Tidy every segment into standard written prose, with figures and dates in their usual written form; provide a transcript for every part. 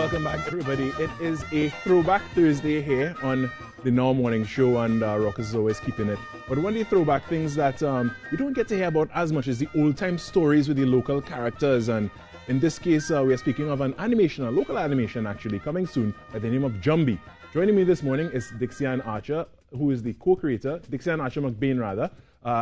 welcome back, everybody. It is a throwback Thursday here on the Now Morning Show, and Rockers is always keeping it. But one of the throwback things that we don't get to hear about as much is the old-time stories with the local characters. And in this case, we are speaking of an animation, a local animation actually, coming soon by the name of Jumbie. Joining me this morning is Dixie-Ann Archer, who is the co-creator, Dixie-Ann Archer McBain rather,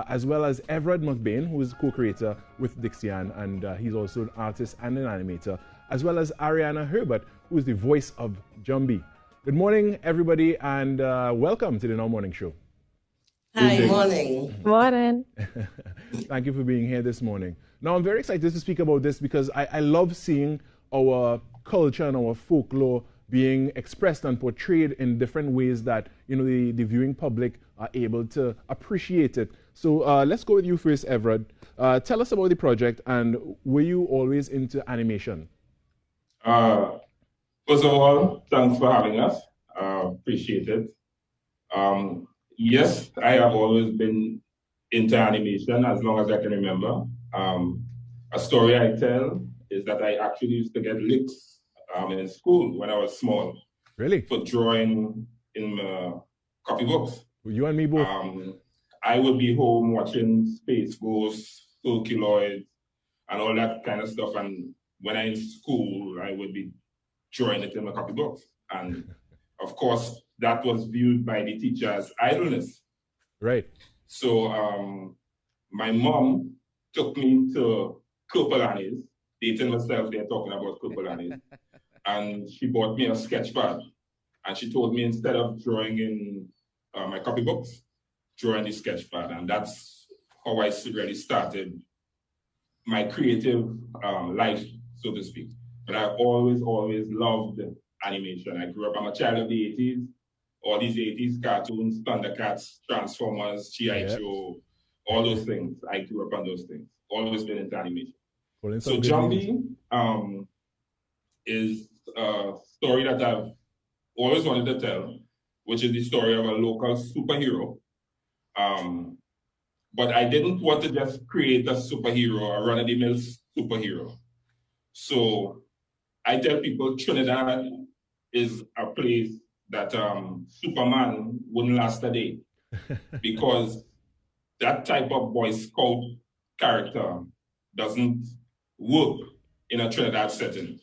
as well as Everett McBain, who is co-creator with Dixie-Ann, and he's also an artist and an animator, as well as Ariana Herbert, who is the voice of Jumbie. Good morning, everybody, and welcome to the Now Morning Show. Hi, morning. Morning. Thank you for being here this morning. Now, I'm very excited to speak about this because I love seeing our culture and our folklore being expressed and portrayed in different ways that, you know, the viewing public are able to appreciate it. So let's go with you first, Everett. Tell us about the project, and were you always into animation? First of all, thanks for having us. Appreciate it. Yes, I have always been into animation as long as I can remember. A story I tell is that I actually used to get licks in school when I was small. Really? For drawing in copybooks. You and me both. I would be home watching Space Ghost, Circuloid, and all that kind of stuff. And when I'm in school, I would be drawing it in my copybooks. And of course, that was viewed by the teacher as idleness. Right. So my mom took me to Kirpalanis, dating myself, they're talking about Kirpalanis, and she bought me a sketch pad. And she told me instead of drawing in my copybooks, drawing the sketch pad. And that's how I really started my creative life, so to speak. But I always loved animation. I grew up, I'm a child of the 80s. All these 80s cartoons, Thundercats, Transformers, G.I. Joe, all those things. I grew up on those things. Always been into animation. Well, so Jumbie is a story that I've always wanted to tell, which is the story of a local superhero. But I didn't want to just create a superhero, a run-of-the-mill superhero. So I tell people Trinidad is a place that Superman wouldn't last a day because that type of Boy Scout character doesn't work in a Trinidad setting.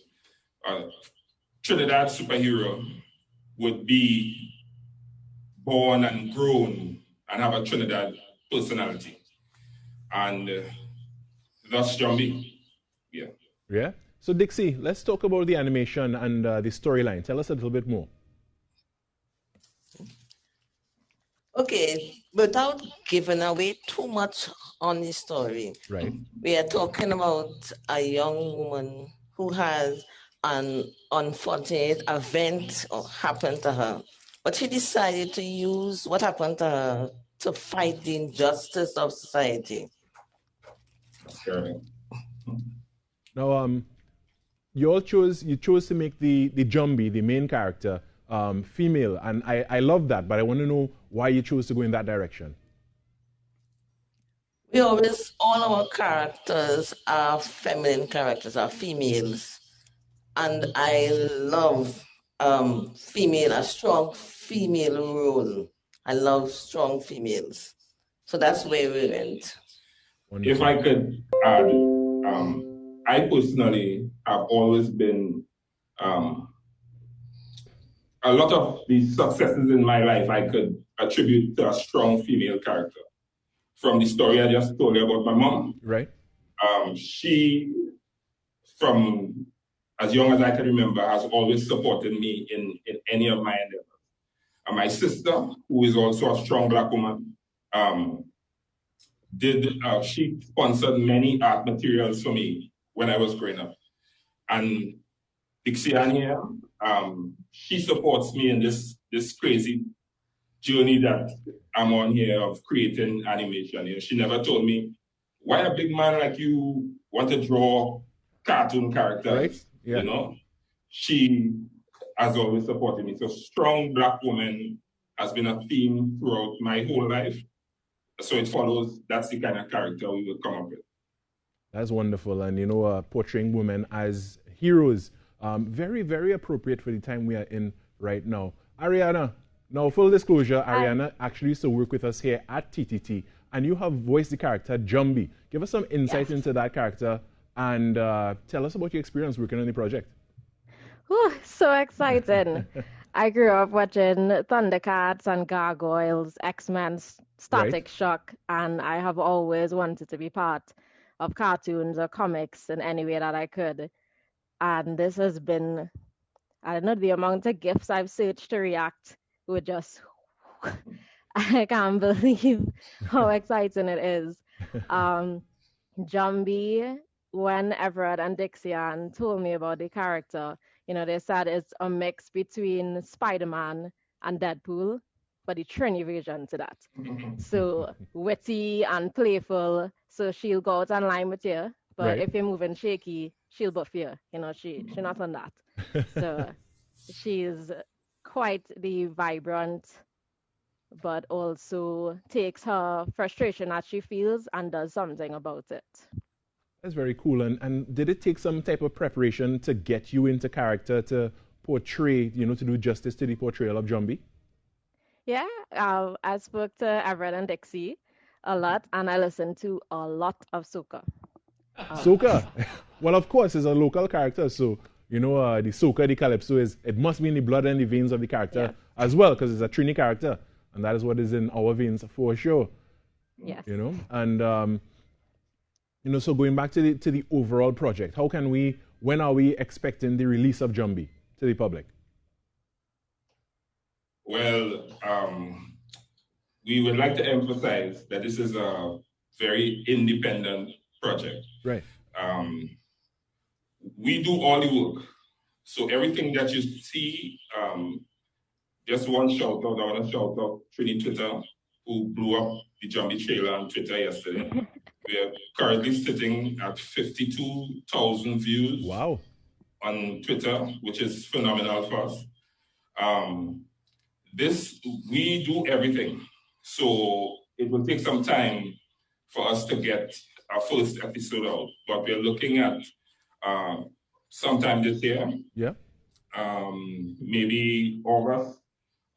Trinidad superhero would be born and grown and have a Trinidad personality. And thus Jumbie. Yeah. Yeah. So Dixie, let's talk about the animation and the storyline. Tell us a little bit more. Okay, without giving away too much on the story, right? We are talking about a young woman who has an unfortunate event happen to her, but she decided to use what happened to her to fight the injustice of society. Sure. Now, you chose to make the Jumbie, the main character, female, and I love that, but I want to know why you chose to go in that direction. All our characters are feminine characters, are females, and I love a strong female role. I love strong females, so that's where we went. Wonderful. If I could add, I personally have always been a lot of the successes in my life I could attribute to a strong female character. From the story I just told you about my mom. Right. She, from as young as I can remember, has always supported me in any of my endeavors. And my sister, who is also a strong Black woman, she sponsored many art materials for me when I was growing up. And Dixie-Ann here, she supports me in this crazy journey that I'm on here of creating animation. You know, she never told me, why a big man like you want to draw cartoon characters? Right. Yeah. You know, she has always supported me. So strong Black woman has been a theme throughout my whole life. So it follows, that's the kind of character we will come up with. That's wonderful. And, you know, portraying women as heroes Very, very appropriate for the time we are in right now. Ariana, now full disclosure, Ariana actually used to work with us here at TTT, and you have voiced the character Jumbie. Give us some insight into that character and tell us about your experience working on the project. Whew, so exciting. I grew up watching Thundercats and Gargoyles, X-Men, Static Shock, and I have always wanted to be part of cartoons or comics in any way that I could. And this has been, I don't know, the amount of gifts I've searched to react were just, I can't believe how exciting it is. Jumbie, when Everett and Dixian told me about the character, you know, they said it's a mix between Spider-Man and Deadpool, but the Trini version to that. So witty and playful, so she'll go out and line with you, but if you're moving shaky, she'll buff you. You know, she's not on that. So she's quite the vibrant, but also takes her frustration that she feels and does something about it. That's very cool. And did it take some type of preparation to get you into character to portray, you know, to do justice to the portrayal of Jumbie? Yeah, I spoke to Everett and Dixie a lot, and I listened to a lot of soca. Soca? Well, of course, it's a local character, so, you know, the soca, the calypso, it must be in the blood and the veins of the character as well, because it's a Trini character, and that is what is in our veins for sure. Yes. You know, and you know, so going back to the overall project, when are we expecting the release of Jumbie to the public? Well, we would like to emphasize that this is a very independent project. Right. We do all the work. So everything that you see, just one shout out, I want to shout out Trini Twitter, who blew up the Jumbie trailer on Twitter yesterday. We are currently sitting at 52,000 views on Twitter, which is phenomenal for us. We do everything. So it will take some time for us to get our first episode out, but we're looking at sometime this year. Yeah. Maybe August,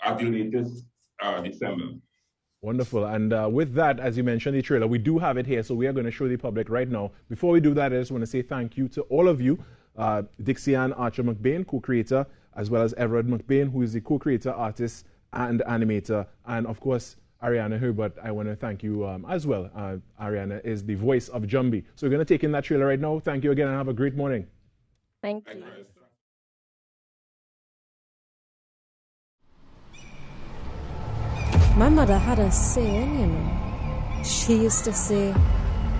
at the latest, December. Wonderful. And with that, as you mentioned, the trailer, we do have it here, so we are going to show the public right now. Before we do that, I just want to say thank you to all of you. Dixian Archer McBain, co-creator, as well as Everett McBain, who is the co-creator, artist, and animator. And of course, Ariana Herbert, I want to thank you as well. Ariana is the voice of Jumbie. So we're going to take in that trailer right now. Thank you again and have a great morning. Thank you. My mother had a saying, you know. She used to say,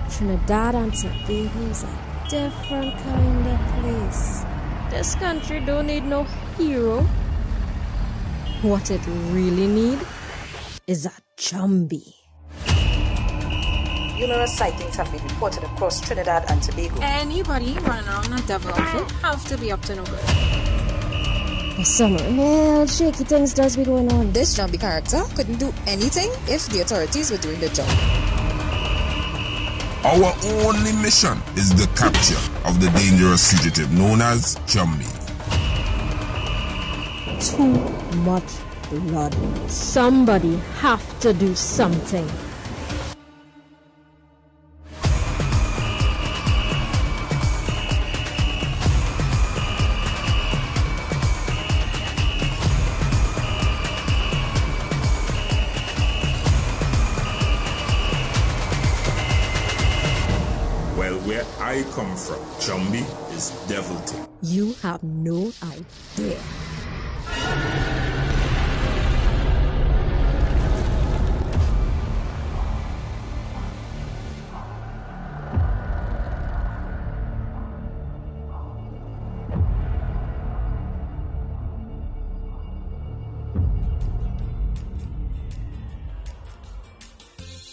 Trinidad and Tobago is a different kind of place. This country don't need no hero. What it really need is a Jumbie. Numerous sightings have been reported across Trinidad and Tobago. Anybody running around in a devil outfit have to be up to no good. But some real shaky things does be going on. This Jumbie character couldn't do anything if the authorities were doing the job. Our only mission is the capture of the dangerous fugitive known as Jumbie. Too much blood. Somebody have to do something. Where I come from, Jumbie is devilty. You have no idea.